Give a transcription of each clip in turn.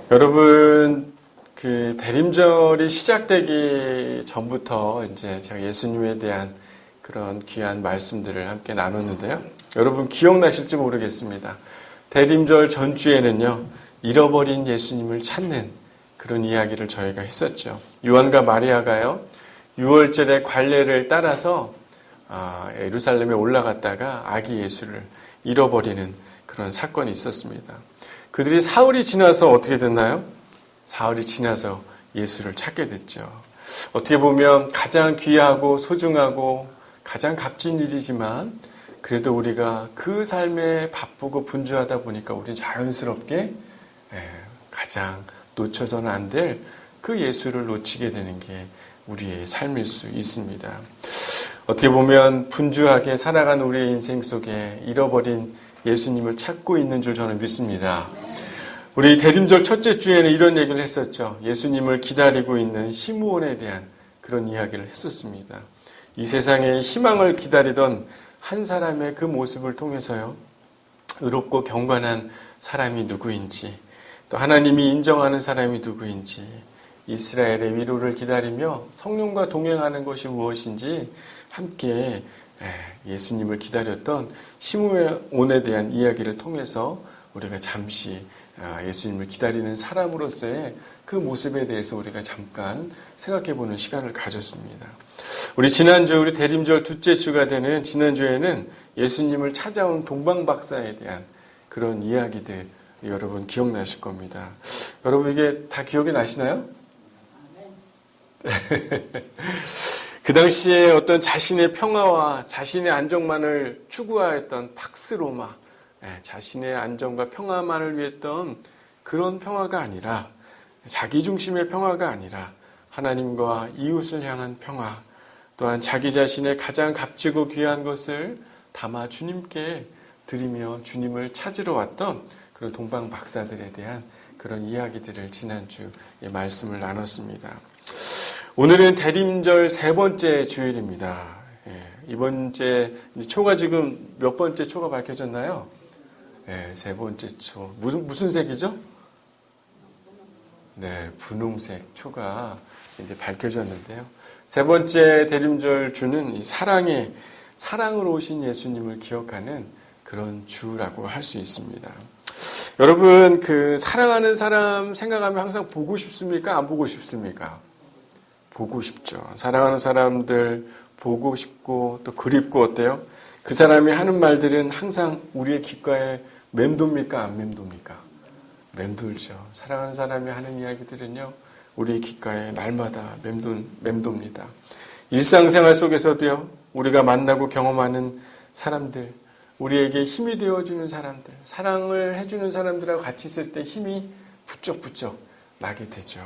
여러분, 그 대림절이 시작되기 전부터 이제 제가 예수님에 대한 그런 귀한 말씀들을 함께 나눴는데요. 여러분 기억나실지 모르겠습니다. 대림절 전주에는요, 잃어버린 예수님을 찾는 그런 이야기를 저희가 했었죠. 요한과 마리아가요, 6월절의 관례를 따라서 예루살렘에 올라갔다가 아기 예수를 잃어버리는 그런 사건이 있었습니다. 그들이 사흘이 지나서 어떻게 됐나요? 사흘이 지나서 예수를 찾게 됐죠. 어떻게 보면 가장 귀하고 소중하고 가장 값진 일이지만 그래도 우리가 그 삶에 바쁘고 분주하다 보니까 우리는 자연스럽게 가장 놓쳐서는 안 될 그 예수를 놓치게 되는 게 우리의 삶일 수 있습니다. 어떻게 보면 분주하게 살아간 우리의 인생 속에 잃어버린 예수님을 찾고 있는 줄 저는 믿습니다. 우리 대림절 첫째 주에는 이런 얘기를 했었죠. 예수님을 기다리고 있는 시므온에 대한 그런 이야기를 했었습니다. 이 세상에 희망을 기다리던 한 사람의 그 모습을 통해서요, 의롭고 경건한 사람이 누구인지, 또 하나님이 인정하는 사람이 누구인지, 이스라엘의 위로를 기다리며 성령과 동행하는 것이 무엇인지 함께 예수님을 기다렸던 시므온에 대한 이야기를 통해서 우리가 잠시 예수님을 기다리는 사람으로서의 그 모습에 대해서 우리가 잠깐 생각해보는 시간을 가졌습니다. 우리 지난주, 우리 대림절 둘째 주가 되는 지난주에는 예수님을 찾아온 동방박사에 대한 그런 이야기들 여러분 기억나실 겁니다. 여러분 이게 다 기억이 나시나요? 그 당시에 어떤 자신의 평화와 자신의 안정만을 추구하였던 팍스 로마, 자신의 안정과 평화만을 위했던 그런 평화가 아니라, 자기 중심의 평화가 아니라 하나님과 이웃을 향한 평화, 또한 자기 자신의 가장 값지고 귀한 것을 담아 주님께 드리며 주님을 찾으러 왔던 그런 동방 박사들에 대한 그런 이야기들을 지난주에 말씀을 나눴습니다. 오늘은 대림절 세 번째 주일입니다. 이번 주 초가 지금 몇 번째 초가 밝혀졌나요? 세 번째 초. 무슨 색이죠? 네, 분홍색 초가 이제 밝혀졌는데요. 세 번째 대림절 주는 이 사랑으로 오신 예수님을 기억하는 그런 주라고 할 수 있습니다. 여러분, 그 사랑하는 사람 생각하면 항상 보고 싶습니까? 안 보고 싶습니까? 보고 싶죠. 사랑하는 사람들 보고 싶고 또 그립고 어때요? 그 사람이 하는 말들은 항상 우리의 귓가에 맴돕니까? 안 맴돕니까? 맴돌죠. 사랑하는 사람이 하는 이야기들은요, 우리의 귓가에 날마다 맴돕니다. 일상생활 속에서도요, 우리가 만나고 경험하는 사람들, 우리에게 힘이 되어주는 사람들, 사랑을 해주는 사람들하고 같이 있을 때 힘이 부쩍부쩍 나게 되죠.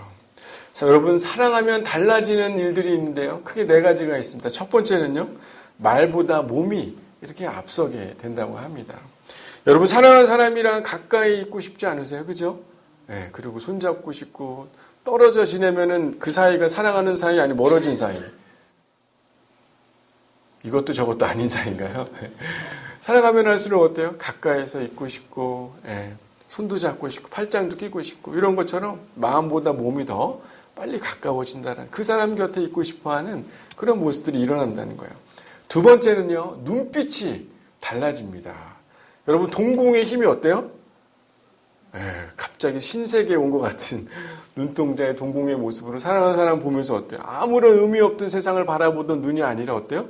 자, 여러분, 사랑하면 달라지는 일들이 있는데요, 크게 네 가지가 있습니다. 첫 번째는요, 말보다 몸이 이렇게 앞서게 된다고 합니다. 여러분, 사랑하는 사람이랑 가까이 있고 싶지 않으세요? 그죠? 그리고 손잡고 싶고, 떨어져 지내면은 그 사이가 사랑하는 사이 아니 멀어진 사이. 이것도 저것도 아닌 사이인가요? 사랑하면 할수록 어때요? 가까이서 있고 싶고, 손도 잡고 싶고, 팔짱도 끼고 싶고, 이런 것처럼 마음보다 몸이 더 빨리 가까워진다는, 그 사람 곁에 있고 싶어 하는 그런 모습들이 일어난다는 거예요. 두 번째는요, 눈빛이 달라집니다. 여러분, 동공의 힘이 어때요? 갑자기 신세계에 온 것 같은 눈동자의 동공의 모습으로 사랑하는 사람 보면서 어때요? 아무런 의미 없던 세상을 바라보던 눈이 아니라 어때요?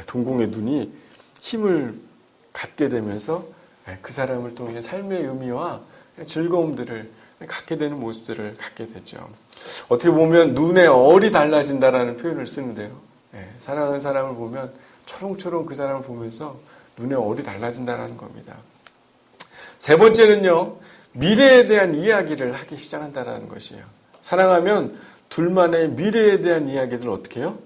동공의 눈이 힘을 갖게 되면서 그 사람을 통해 삶의 의미와 즐거움들을 갖게 되는 모습들을 갖게 되죠. 어떻게 보면 눈의 얼이 달라진다라는 표현을 쓰는데요. 사랑하는 사람을 보면 초롱초롱 그 사람을 보면서 눈의 얼이 달라진다는 겁니다. 세 번째는요, 미래에 대한 이야기를 하기 시작한다는 것이에요. 사랑하면 둘만의 미래에 대한 이야기들을 어떻게 해요?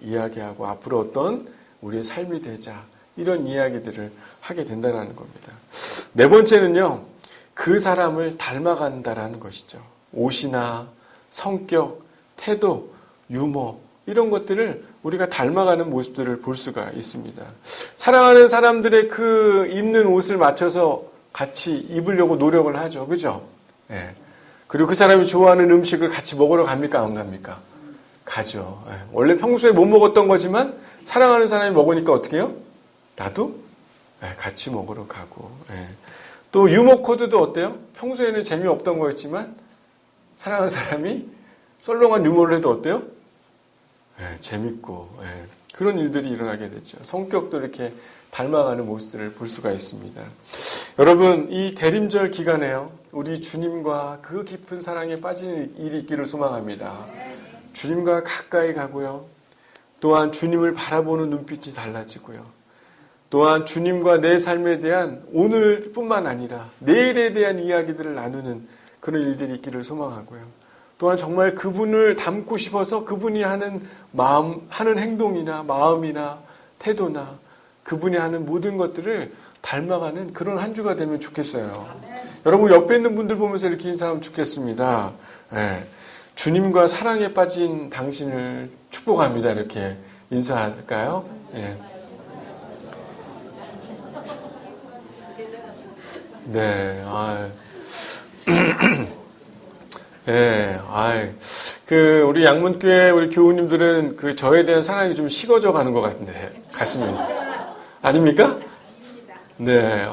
이야기하고 앞으로 어떤 우리의 삶이 되자, 이런 이야기들을 하게 된다는 겁니다. 네 번째는요, 그 사람을 닮아간다라는 것이죠. 옷이나 성격, 태도, 유머, 이런 것들을 우리가 닮아가는 모습들을 볼 수가 있습니다. 사랑하는 사람들의 그 입는 옷을 맞춰서 같이 입으려고 노력을 하죠. 그죠? 예. 그리고 그 사람이 좋아하는 음식을 같이 먹으러 갑니까? 안 갑니까? 가죠. 예. 원래 평소에 못 먹었던 거지만 사랑하는 사람이 먹으니까 어떻게 해요? 나도 같이 먹으러 가고. 또 유머 코드도 어때요? 평소에는 재미없던 거였지만 사랑하는 사람이 썰렁한 유머를 해도 어때요? 재밌고 그런 일들이 일어나게 되죠. 성격도 이렇게 닮아가는 모습들을 볼 수가 있습니다. 여러분, 이 대림절 기간에요, 우리 주님과 그 깊은 사랑에 빠지는 일이 있기를 소망합니다. 주님과 가까이 가고요. 또한 주님을 바라보는 눈빛이 달라지고요. 또한 주님과 내 삶에 대한 오늘뿐만 아니라 내일에 대한 이야기들을 나누는 그런 일들이 있기를 소망하고요. 또한 정말 그분을 닮고 싶어서 그분이 하는 하는 행동이나 마음이나 태도나 그분이 하는 모든 것들을 닮아가는 그런 한 주가 되면 좋겠어요. 여러분, 옆에 있는 분들 보면서 이렇게 인사하면 좋겠습니다. 주님과 사랑에 빠진 당신을 축복합니다. 이렇게 인사할까요? 네. 우리 양문교회 우리 교우님들은 저에 대한 사랑이 좀 식어져 가는 것 같은데, 같습니다. 아닙니까? 네.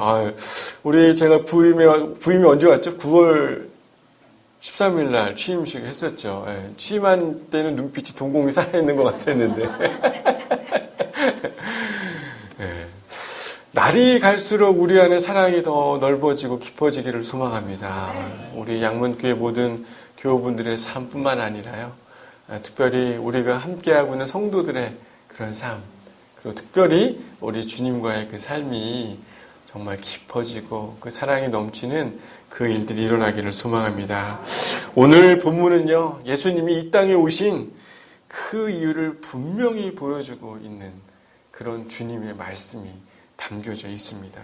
제가 부임이 언제 왔죠? 9월 13일 날 취임식 했었죠. 취임한 때는 눈빛이 동공이 살아있는 것 같았는데. 날이 갈수록 우리 안에 사랑이 더 넓어지고 깊어지기를 소망합니다. 우리 양문교회 모든 교우분들의 삶뿐만 아니라요, 특별히 우리가 함께하고 있는 성도들의 그런 삶, 그리고 특별히 우리 주님과의 그 삶이 정말 깊어지고 그 사랑이 넘치는 그 일들이 일어나기를 소망합니다. 오늘 본문은요, 예수님이 이 땅에 오신 그 이유를 분명히 보여주고 있는 그런 주님의 말씀이 담겨져 있습니다.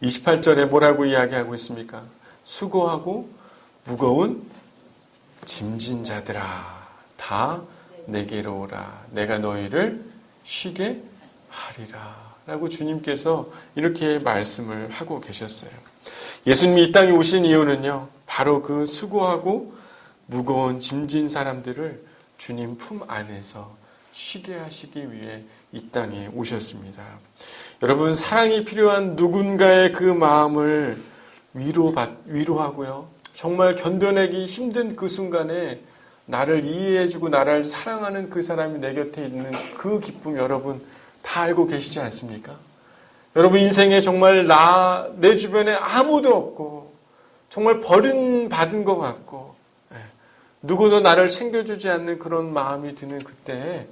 28절에 뭐라고 이야기하고 있습니까? 수고하고 무거운 짐진 자들아, 다 내게로 오라. 내가 너희를 쉬게 하리라. 라고 주님께서 이렇게 말씀을 하고 계셨어요. 예수님이 이 땅에 오신 이유는요, 바로 그 수고하고 무거운 짐진 사람들을 주님 품 안에서 쉬게 하시기 위해 이 땅에 오셨습니다. 여러분, 사랑이 필요한 누군가의 그 마음을 위로하고요, 정말 견뎌내기 힘든 그 순간에 나를 이해해주고 나를 사랑하는 그 사람이 내 곁에 있는 그 기쁨, 여러분 다 알고 계시지 않습니까? 여러분, 인생에 정말 내 주변에 아무도 없고 정말 버림받은 것 같고 누구도 나를 챙겨주지 않는 그런 마음이 드는 그때에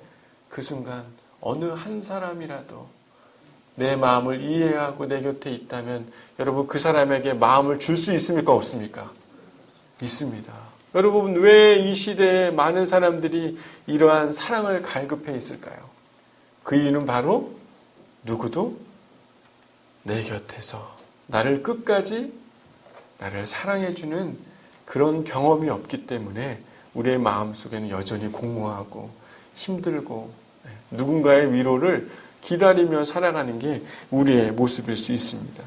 그 순간 어느 한 사람이라도 내 마음을 이해하고 내 곁에 있다면 여러분, 그 사람에게 마음을 줄 수 있습니까? 없습니까? 있습니다. 여러분, 왜 이 시대에 많은 사람들이 이러한 사랑을 갈급해 있을까요? 그 이유는 바로 누구도 내 곁에서 나를 끝까지 나를 사랑해주는 그런 경험이 없기 때문에 우리의 마음속에는 여전히 공허하고 힘들고 누군가의 위로를 기다리며 살아가는 게 우리의 모습일 수 있습니다.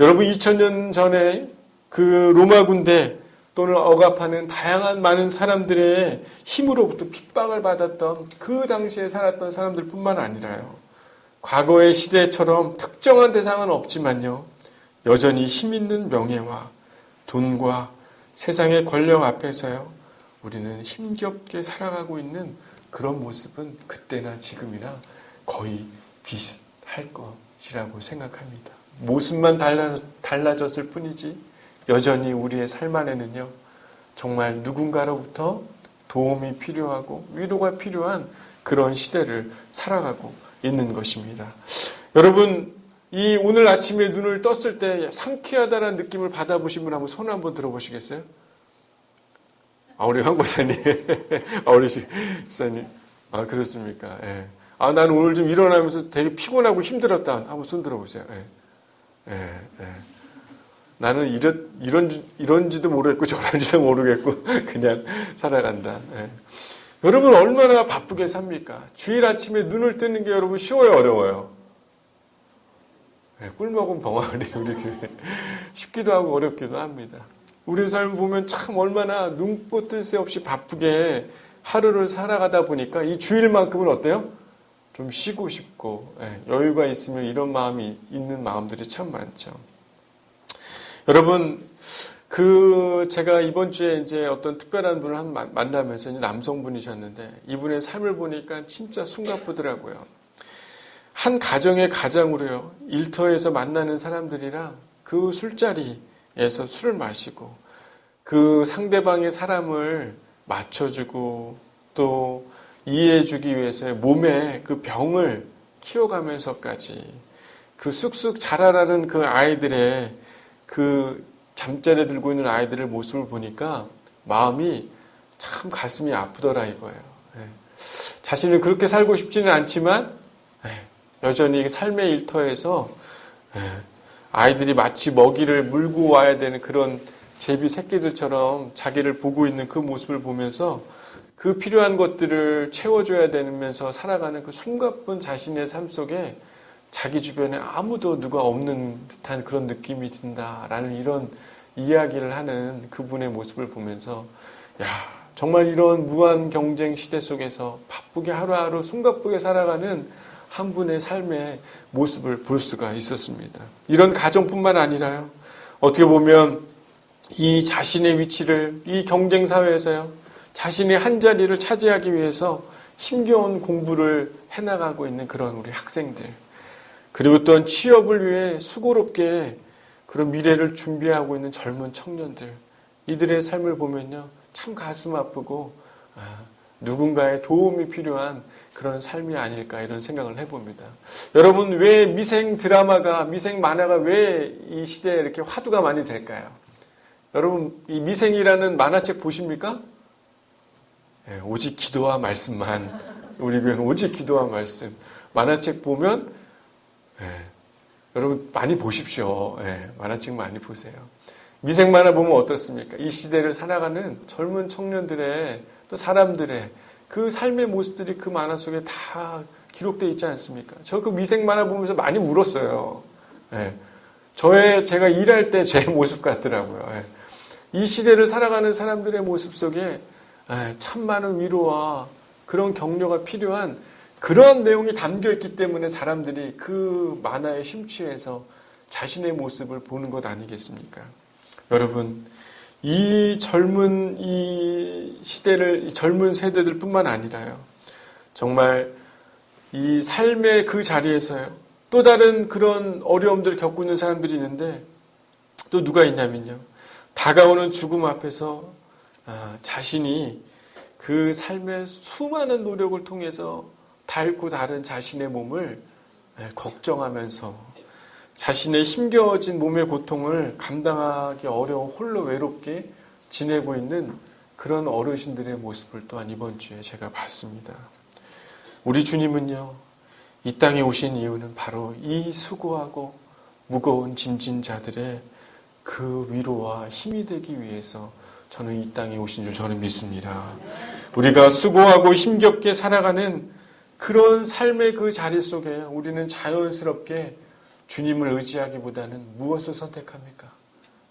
여러분, 2000년 전에 그 로마 군대 또는 억압하는 다양한 많은 사람들의 힘으로부터 핍박을 받았던 그 당시에 살았던 사람들뿐만 아니라요, 과거의 시대처럼 특정한 대상은 없지만요, 여전히 힘 있는 명예와 돈과 세상의 권력 앞에서요, 우리는 힘겹게 살아가고 있는 그런 모습은 그때나 지금이나 거의 비슷할 것이라고 생각합니다. 모습만 달라졌을 뿐이지 여전히 우리의 삶 안에는요, 정말 누군가로부터 도움이 필요하고 위로가 필요한 그런 시대를 살아가고 있는 것입니다. 여러분, 이 오늘 아침에 눈을 떴을 때 상쾌하다는 느낌을 받아보신 분 한번 손 한번 들어보시겠어요? 우리 황 목사님, 우리 집사님, 그렇습니까? 예. 나는 오늘 좀 일어나면서 되게 피곤하고 힘들었다. 한번 손 들어보세요. 예. 나는 이런지도 모르겠고 저런지도 모르겠고 그냥 살아간다. 예. 여러분, 얼마나 바쁘게 삽니까? 주일 아침에 눈을 뜨는 게 여러분 쉬워요, 어려워요? 꿀 먹은 벙어리, 우리 교회. 쉽기도 하고 어렵기도 합니다. 우리 삶을 보면 참 얼마나 눈꽃 뜰 새 없이 바쁘게 하루를 살아가다 보니까 이 주일만큼은 어때요? 좀 쉬고 싶고 여유가 있으면 이런 마음이 있는 마음들이 참 많죠. 여러분, 제가 이번 주에 이제 어떤 특별한 분을 만나면서 남성분이셨는데 이분의 삶을 보니까 진짜 숨가쁘더라고요. 한 가정의 가장으로요, 일터에서 만나는 사람들이랑 그 술자리에서 술을 마시고 그 상대방의 사람을 맞춰주고 또 이해해주기 위해서 몸에 그 병을 키워가면서까지 그 쑥쑥 자라나는 그 아이들의 그 잠자리에 들고 있는 아이들의 모습을 보니까 마음이 참 가슴이 아프더라 이거예요. 자신은 그렇게 살고 싶지는 않지만 여전히 삶의 일터에서 아이들이 마치 먹이를 물고 와야 되는 그런 제비 새끼들처럼 자기를 보고 있는 그 모습을 보면서 그 필요한 것들을 채워줘야 되면서 살아가는 그 숨가쁜 자신의 삶 속에 자기 주변에 아무도 누가 없는 듯한 그런 느낌이 든다라는 이런 이야기를 하는 그분의 모습을 보면서 정말 이런 무한 경쟁 시대 속에서 바쁘게 하루하루 숨가쁘게 살아가는 한 분의 삶의 모습을 볼 수가 있었습니다. 이런 가정뿐만 아니라요, 어떻게 보면 이 자신의 위치를 이 경쟁 사회에서요, 자신의 한 자리를 차지하기 위해서 힘겨운 공부를 해나가고 있는 그런 우리 학생들, 그리고 또한 취업을 위해 수고롭게 그런 미래를 준비하고 있는 젊은 청년들, 이들의 삶을 보면요 참 가슴 아프고 누군가의 도움이 필요한 그런 삶이 아닐까 이런 생각을 해봅니다. 여러분, 왜 미생 드라마가, 미생 만화가 왜 이 시대에 이렇게 화두가 많이 될까요? 여러분, 이 미생이라는 만화책 보십니까? 오직 기도와 말씀만, 우리 교회는 오직 기도와 말씀. 만화책 보면 여러분 많이 보십시오. 만화책 많이 보세요. 미생 만화 보면 어떻습니까? 이 시대를 살아가는 젊은 청년들의 또 사람들의 그 삶의 모습들이 그 만화 속에 다 기록되어 있지 않습니까? 저 그 미생 만화 보면서 많이 울었어요. 제가 일할 때 제 모습 같더라고요. 이 시대를 살아가는 사람들의 모습 속에 참 많은 위로와 그런 격려가 필요한 그러한 내용이 담겨 있기 때문에 사람들이 그 만화에 심취해서 자신의 모습을 보는 것 아니겠습니까? 여러분, 이 시대를, 이 젊은 세대들 뿐만 아니라요, 정말 이 삶의 그 자리에서요, 또 다른 그런 어려움들을 겪고 있는 사람들이 있는데, 또 누가 있냐면요, 다가오는 죽음 앞에서 자신이 그 삶의 수많은 노력을 통해서 닳고 다른 자신의 몸을 걱정하면서 자신의 힘겨워진 몸의 고통을 감당하기 어려워 홀로 외롭게 지내고 있는 그런 어르신들의 모습을 또한 이번 주에 제가 봤습니다. 우리 주님은요, 이 땅에 오신 이유는 바로 이 수고하고 무거운 짐진 자들의 그 위로와 힘이 되기 위해서 저는 이 땅에 오신 줄 저는 믿습니다. 우리가 수고하고 힘겹게 살아가는 그런 삶의 그 자리 속에 우리는 자연스럽게 주님을 의지하기보다는 무엇을 선택합니까?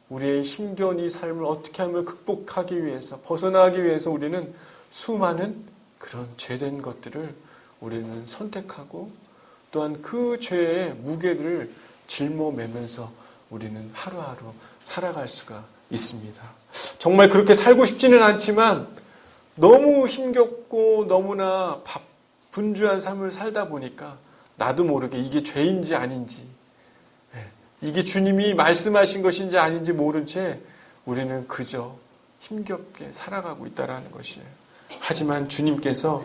우리의 힘겨운 이 삶을 어떻게 하면 극복하기 위해서, 벗어나기 위해서 우리는 수많은 그런 죄된 것들을 우리는 선택하고 또한 그 죄의 무게를 짊어매면서 우리는 하루하루 살아갈 수가 있습니다. 정말 그렇게 살고 싶지는 않지만 너무 힘겹고 너무나 분주한 삶을 살다 보니까 나도 모르게 이게 죄인지 아닌지, 이게 주님이 말씀하신 것인지 아닌지 모른 채 우리는 그저 힘겹게 살아가고 있다는 것이에요. 하지만 주님께서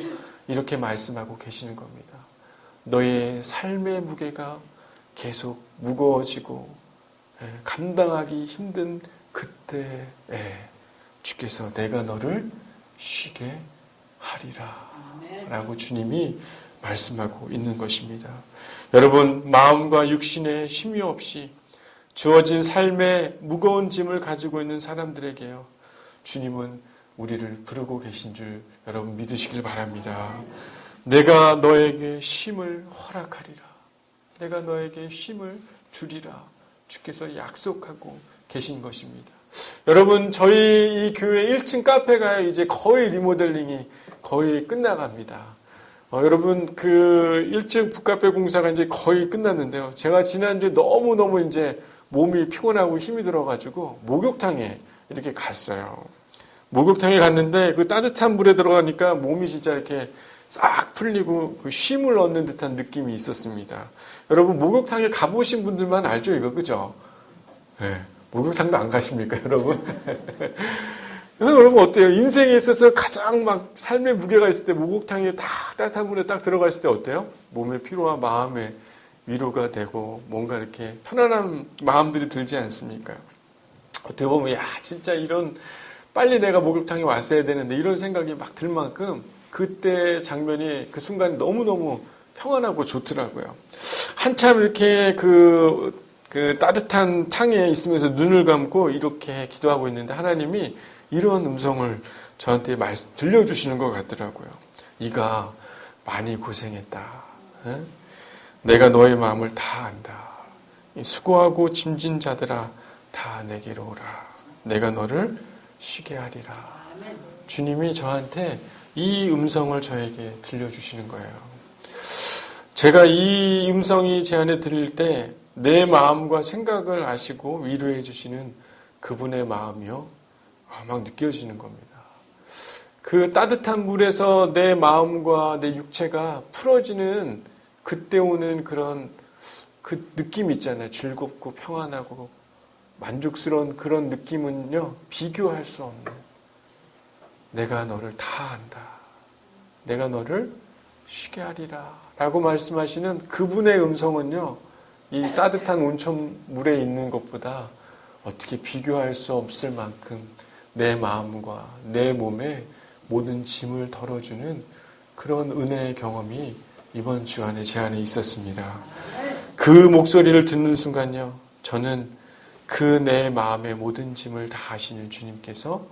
이렇게 말씀하고 계시는 겁니다. 너의 삶의 무게가 계속 무거워지고 감당하기 힘든 그때에 주께서 내가 너를 쉬게 하리라 라고 주님이 말씀하고 있는 것입니다. 여러분, 마음과 육신의 쉼이 없이 주어진 삶의 무거운 짐을 가지고 있는 사람들에게요, 주님은 우리를 부르고 계신 줄 여러분 믿으시길 바랍니다. 내가 너에게 쉼을 허락하리라. 내가 너에게 쉼을 주리라. 주께서 약속하고 계신 것입니다. 여러분, 저희 이 교회 1층 카페가 이제 거의 리모델링이 거의 끝나갑니다. 여러분, 그 1층 북카페 공사가 이제 거의 끝났는데요. 제가 지난주에 너무너무 이제 몸이 피곤하고 힘이 들어가지고 목욕탕에 이렇게 갔어요. 목욕탕에 갔는데 그 따뜻한 물에 들어가니까 몸이 진짜 이렇게 싹 풀리고 그 쉼을 얻는 듯한 느낌이 있었습니다. 여러분, 목욕탕에 가보신 분들만 알죠, 이거, 그죠? 네. 목욕탕도 안 가십니까, 여러분? 그래서 여러분 어때요? 인생에 있어서 가장 막 삶의 무게가 있을 때 목욕탕에 딱 따뜻한 물에 딱 들어갔을 때 어때요? 몸의 피로와 마음의 위로가 되고 뭔가 이렇게 편안한 마음들이 들지 않습니까? 어떻게 보면 야 진짜 이런 빨리 내가 목욕탕에 왔어야 되는데 이런 생각이 막 들 만큼 그때 장면이 그 순간이 너무너무 평안하고 좋더라고요. 한참 이렇게 그 따뜻한 탕에 있으면서 눈을 감고 이렇게 기도하고 있는데 하나님이 이런 음성을 저한테 들려주시는 것 같더라고요. 네가 많이 고생했다. 에? 내가 너의 마음을 다 안다. 수고하고 짐진 자들아 다 내게로 오라. 내가 너를 쉬게 하리라. 주님이 저한테 이 음성을 저에게 들려주시는 거예요. 제가 이 음성이 제 안에 들릴 때 내 마음과 생각을 아시고 위로해 주시는 그분의 마음이요. 막 느껴지는 겁니다. 그 따뜻한 물에서 내 마음과 내 육체가 풀어지는 그때 오는 그런 그 느낌 있잖아요. 즐겁고 평안하고 만족스러운 그런 느낌은요. 비교할 수 없는. 내가 너를 다 안다. 내가 너를 쉬게 하리라. 라고 말씀하시는 그분의 음성은요. 이 따뜻한 온천물에 있는 것보다 어떻게 비교할 수 없을 만큼 내 마음과 내 몸에 모든 짐을 덜어주는 그런 은혜의 경험이 이번 주안에 제 안에 있었습니다. 그 목소리를 듣는 순간요. 저는 그 내 마음의 모든 짐을 다 아시는 주님께서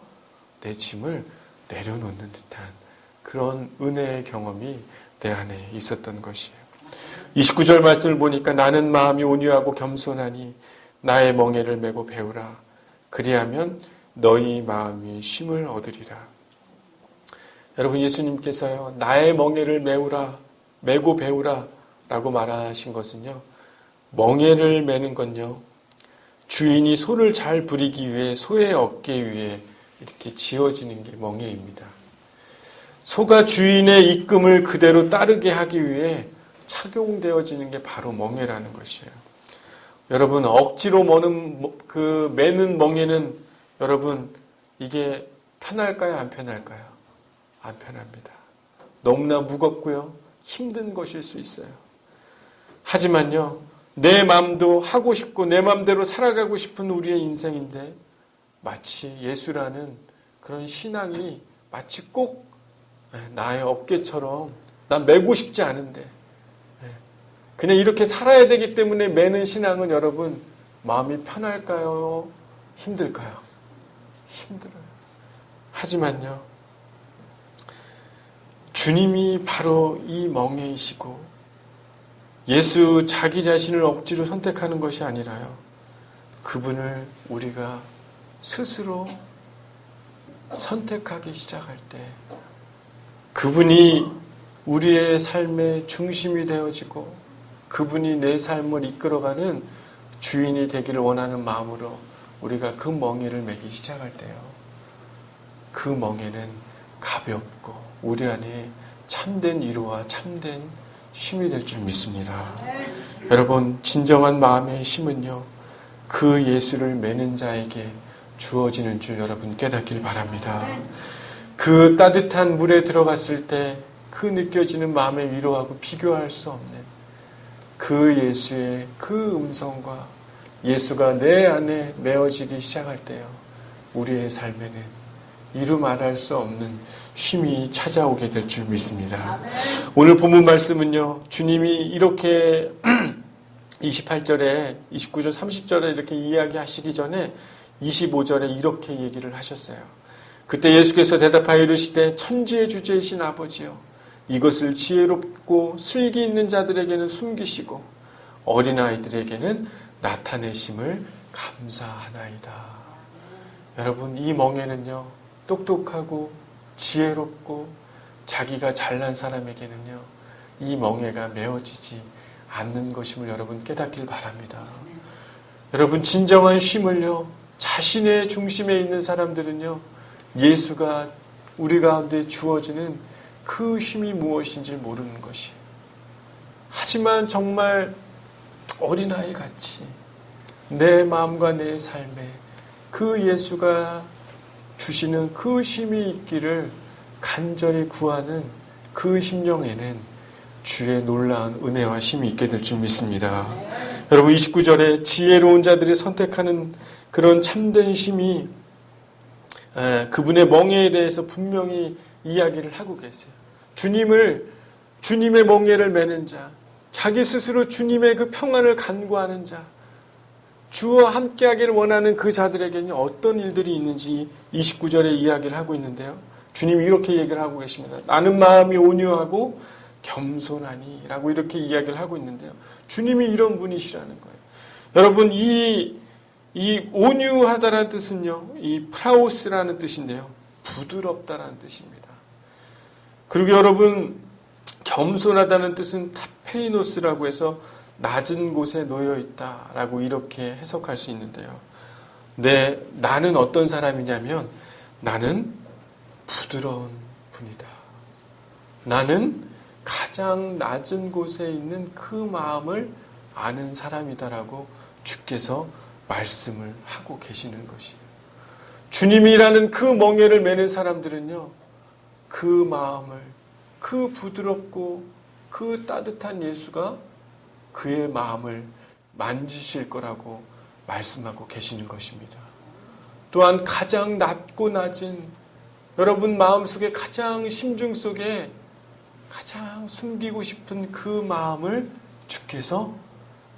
내 짐을 내려놓는 듯한 그런 은혜의 경험이 내 안에 있었던 것이에요. 29절 말씀을 보니까 나는 마음이 온유하고 겸손하니 나의 멍에를 메고 배우라. 그리하면 너희 마음이 쉼을 얻으리라. 여러분 예수님께서요. 나의 멍에를 메고 배우라 라고 말하신 것은요. 멍에를 메는 건요. 주인이 소를 잘 부리기 위해 소의 어깨 위에 이렇게 지어지는 게 멍에입니다. 소가 주인의 이끔을 그대로 따르게 하기 위해 착용되어지는 게 바로 멍에라는 것이에요. 여러분 억지로 매는 멍에는 여러분 이게 편할까요? 안 편할까요? 안 편합니다. 너무나 무겁고요. 힘든 것일 수 있어요. 하지만요. 내 마음도 하고 싶고 내 마음대로 살아가고 싶은 우리의 인생인데 마치 예수라는 그런 신앙이 마치 꼭 나의 어깨처럼 난 메고 싶지 않은데 그냥 이렇게 살아야 되기 때문에 매는 신앙은 여러분 마음이 편할까요? 힘들까요? 힘들어요. 하지만요. 주님이 바로 이 멍에이시고 예수 자기 자신을 억지로 선택하는 것이 아니라요. 그분을 우리가 스스로 선택하기 시작할 때 그분이 우리의 삶의 중심이 되어지고 그분이 내 삶을 이끌어가는 주인이 되기를 원하는 마음으로 우리가 그 멍에를 매기 시작할 때요. 그 멍에는 가볍고 우리 안에 참된 위로와 참된 쉼이 될 줄 믿습니다. 여러분 진정한 마음의 쉼은요. 그 예수를 매는 자에게 주어지는 줄 여러분 깨닫길 바랍니다. 그 따뜻한 물에 들어갔을 때 그 느껴지는 마음의 위로하고 비교할 수 없는 그 예수의 그 음성과 예수가 내 안에 메어지기 시작할 때요. 우리의 삶에는 이루 말할 수 없는 쉼이 찾아오게 될 줄 믿습니다. 오늘 본문 말씀은요. 주님이 이렇게 28절에 29절 30절에 이렇게 이야기하시기 전에 25절에 이렇게 얘기를 하셨어요. 그때 예수께서 대답하여 이르시되 천지의 주제이신 아버지여 이것을 지혜롭고 슬기 있는 자들에게는 숨기시고 어린아이들에게는 나타내심을 감사하나이다. 여러분, 이 멍에는요, 똑똑하고 지혜롭고 자기가 잘난 사람에게는요, 이 멍에가 메어지지 않는 것임을 여러분 깨닫길 바랍니다. 여러분, 진정한 쉼을요, 자신의 중심에 있는 사람들은요, 예수가 우리 가운데 주어지는 그 쉼이 무엇인지 모르는 것이에요. 하지만 정말 어린아이 같이 내 마음과 내 삶에 그 예수가 주시는 그 쉼이 있기를 간절히 구하는 그 심령에는 주의 놀라운 은혜와 쉼이 있게 될 줄 믿습니다. 여러분, 29절에 지혜로운 자들이 선택하는 그런 참된 쉼이 그분의 멍에에 대해서 분명히 이야기를 하고 계세요. 주님의 멍에를 매는 자, 자기 스스로 주님의 그 평안을 간구하는 자, 주와 함께하기를 원하는 그 자들에게는 어떤 일들이 있는지 29절에 이야기를 하고 있는데요. 주님이 이렇게 얘기를 하고 계십니다. 나는 마음이 온유하고 겸손하니 라고 이렇게 이야기를 하고 있는데요. 주님이 이런 분이시라는 거예요. 여러분, 이 온유하다라는 뜻은요, 이 프라우스라는 뜻인데요, 부드럽다라는 뜻입니다. 그리고 여러분, 겸손하다는 뜻은 타페이노스라고 해서 낮은 곳에 놓여 있다라고 이렇게 해석할 수 있는데요. 나는 어떤 사람이냐면 나는 부드러운 분이다. 나는 가장 낮은 곳에 있는 그 마음을 아는 사람이다라고 주께서 말씀을 하고 계시는 것이에요. 주님이라는 그 멍에를 매는 사람들은요, 그 마음을, 그 부드럽고 그 따뜻한 예수가 그의 마음을 만지실 거라고 말씀하고 계시는 것입니다. 또한 가장 낮고 낮은 여러분 마음속에 가장 심중 속에 가장 숨기고 싶은 그 마음을 주께서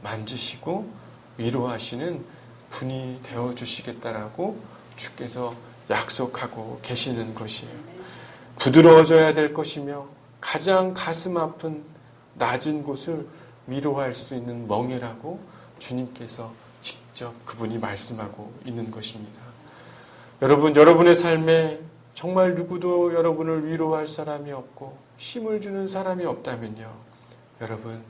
만지시고 위로하시는 분이 되어주시겠다라고 주께서 약속하고 계시는 것이에요. 부드러워져야 될 것이며 가장 가슴 아픈 낮은 곳을 위로할 수 있는 멍에라고 주님께서 직접 그분이 말씀하고 있는 것입니다. 여러분, 여러분의 삶에 정말 누구도 여러분을 위로할 사람이 없고 힘을 주는 사람이 없다면요, 여러분,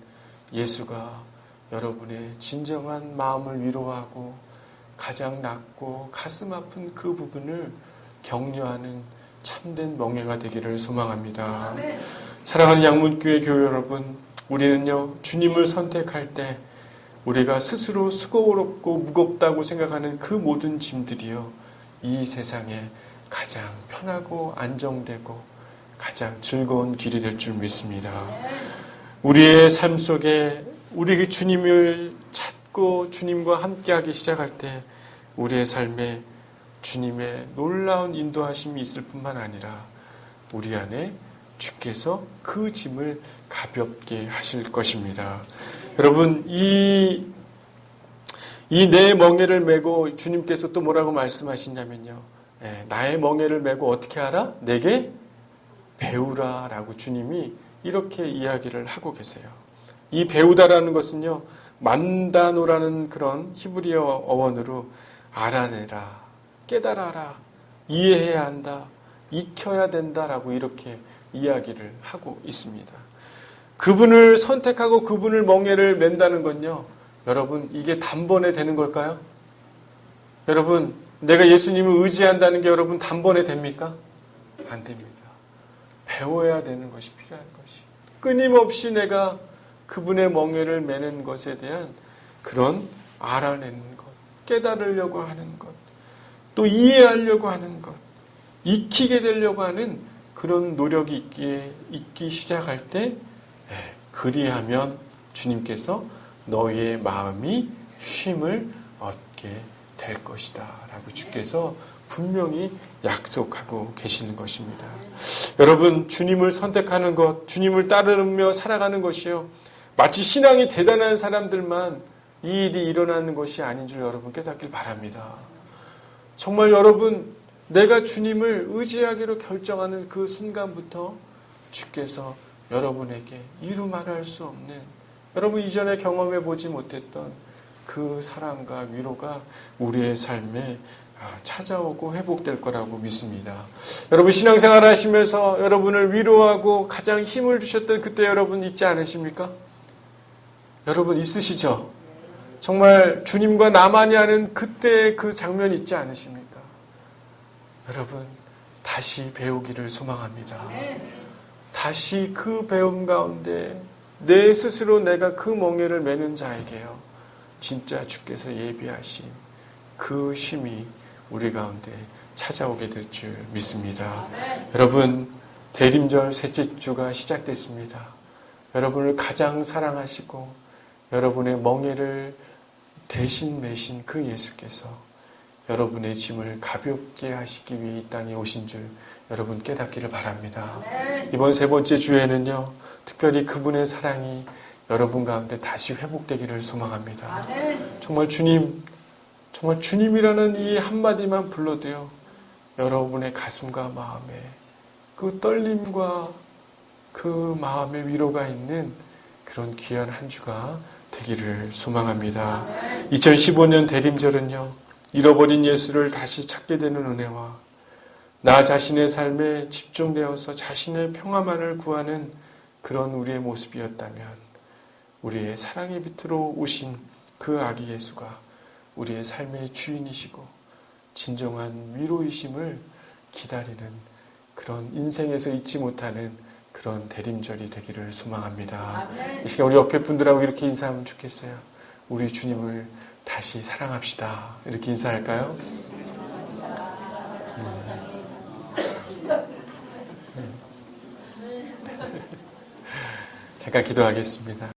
예수가 여러분의 진정한 마음을 위로하고 가장 낮고 가슴 아픈 그 부분을 격려하는 참된 멍에가 되기를 소망합니다. 사랑하는 양문교회 교회 여러분, 우리는요, 주님을 선택할 때 우리가 스스로 수고롭고 무겁다고 생각하는 그 모든 짐들이요, 이 세상에 가장 편하고 안정되고 가장 즐거운 길이 될 줄 믿습니다. 우리의 삶 속에 우리 주님을 찾고 주님과 함께하기 시작할 때 우리의 삶에 주님의 놀라운 인도하심이 있을 뿐만 아니라 우리 안에 주께서 그 짐을 가볍게 하실 것입니다. 여러분, 이 내 멍에를 메고 주님께서 또 뭐라고 말씀하시냐면요, 나의 멍에를 메고 어떻게 하라? 내게 배우라 라고 주님이 이렇게 이야기를 하고 계세요. 이 배우다라는 것은요, 만다노라는 그런 히브리어 어원으로 알아내라, 깨달아라, 이해해야 한다, 익혀야 된다라고 이렇게 이야기를 하고 있습니다. 그분을 선택하고 그분을 멍에를 맨다는 건요, 여러분, 이게 단번에 되는 걸까요? 여러분, 내가 예수님을 의지한다는 게 여러분 단번에 됩니까? 안 됩니다. 배워야 되는 것이 필요한 것이. 끊임없이 내가 그분의 멍에를 매는 것에 대한 그런 알아내는 것, 깨달으려고 하는 것, 또 이해하려고 하는 것, 익히게 되려고 하는 그런 노력이 있기 시작할 때, 그리하면 주님께서 너희의 마음이 쉼을 얻게 될 것이다 라고 주께서 분명히 약속하고 계시는 것입니다. 여러분, 주님을 선택하는 것, 주님을 따르며 살아가는 것이요, 마치 신앙이 대단한 사람들만 이 일이 일어나는 것이 아닌 줄 여러분 깨닫길 바랍니다. 정말 여러분, 내가 주님을 의지하기로 결정하는 그 순간부터 주께서 여러분에게 이루 말할 수 없는, 여러분 이전에 경험해 보지 못했던 그 사랑과 위로가 우리의 삶에 찾아오고 회복될 거라고 믿습니다. 여러분 신앙생활 하시면서 여러분을 위로하고 가장 힘을 주셨던 그때 여러분 있지 않으십니까? 여러분 있으시죠? 정말 주님과 나만이 아는 그때 그 장면 있지 않으십니까? 여러분 다시 배우기를 소망합니다. 다시 그 배움 가운데 내 스스로 내가 그 멍에를 매는 자에게요, 진짜 주께서 예비하신 그 쉼이 우리 가운데 찾아오게 될 줄 믿습니다. 여러분 대림절 셋째 주가 시작됐습니다. 여러분을 가장 사랑하시고 여러분의 멍에를 대신 매신 그 예수께서 여러분의 짐을 가볍게 하시기 위해 이 땅에 오신 줄 여러분 깨닫기를 바랍니다. 이번 세 번째 주에는요, 특별히 그분의 사랑이 여러분 가운데 다시 회복되기를 소망합니다. 정말 주님이라는 이 한마디만 불러도요, 여러분의 가슴과 마음에 그 떨림과 그 마음의 위로가 있는 그런 귀한 한 주가 되기를 소망합니다. 2015년 대림절은요, 잃어버린 예수를 다시 찾게 되는 은혜와 나 자신의 삶에 집중되어서 자신의 평화만을 구하는 그런 우리의 모습이었다면, 우리의 사랑의 빛으로 오신 그 아기 예수가 우리의 삶의 주인이시고 진정한 위로이심을 기다리는 그런 인생에서 잊지 못하는 그런 대림절이 되기를 소망합니다. 이 시간 우리 옆에 분들하고 이렇게 인사하면 좋겠어요. 우리 주님을 다시 사랑합시다. 이렇게 인사할까요? 잠깐 기도하겠습니다.